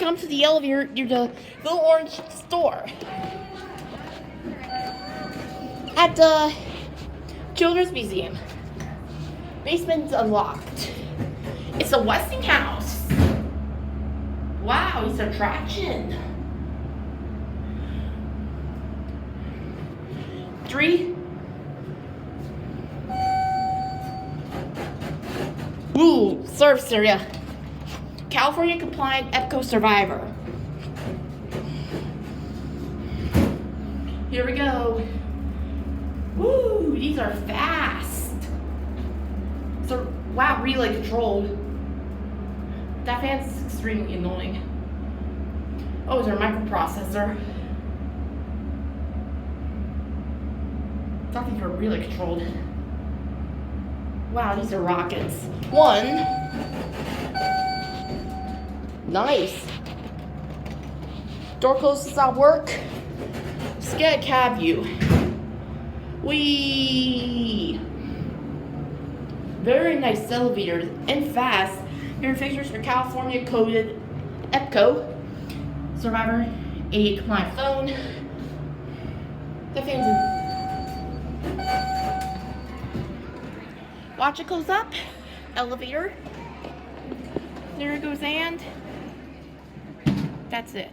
come to the elevator near the little orange store at the Children's Museum. Basement's unlocked. It's a Westinghouse. Wow, it's an attraction. 3. Ooh, service area. California compliant EPCO survivor. Here we go. Woo, these are fast. So, wow, relay controlled. That fan's extremely annoying. Oh, is there a microprocessor? Something for relay controlled. Wow, these are rockets. 1. Nice. Door closes at work. Let's get a cab view. Whee! Very nice elevators and fast. Here are fixtures for California coded EPCO. Survivor, a compliant phone. The fans in. Watch it close up. Elevator. There it goes, and that's it.